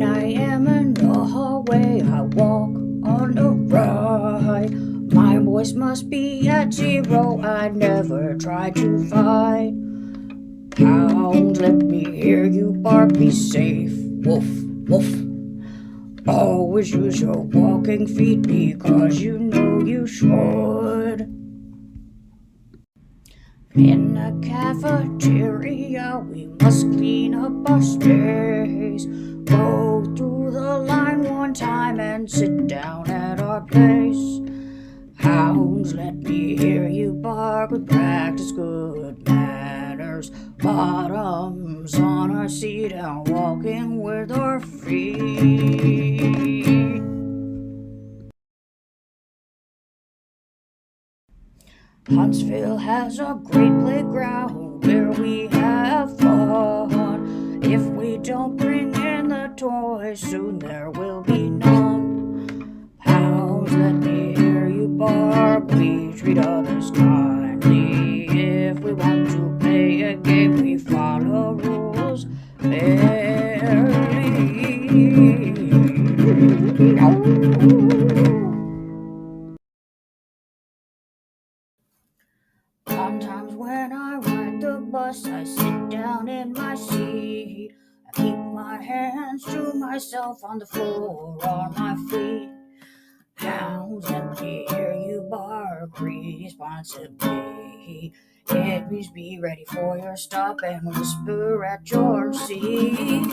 When I am in the hallway, I walk on the right. My voice must be at zero. I never try to fight. Hound, let me hear you bark. Be safe. Woof, woof. Always use your walking feet because you know you should. In the cafeteria, we must clean up our space. Go through the line one time and sit down at our place. Hounds, let me hear you bark. We practice good manners. Bottoms on our seat and walking with our feet. Huntsville has a great playground where we have fun. If we don't bring in the toys, soon there will be none. Hounds, let me hear you bark. We treat others kindly. If we want to play a game, we follow rules fairly. Sometimes when I ride the bus, I sit down in my seat. I keep my hands to myself on the floor on my feet. Hounds, let me hear you bark responsibly. Please be ready for your stop and whisper at your seat.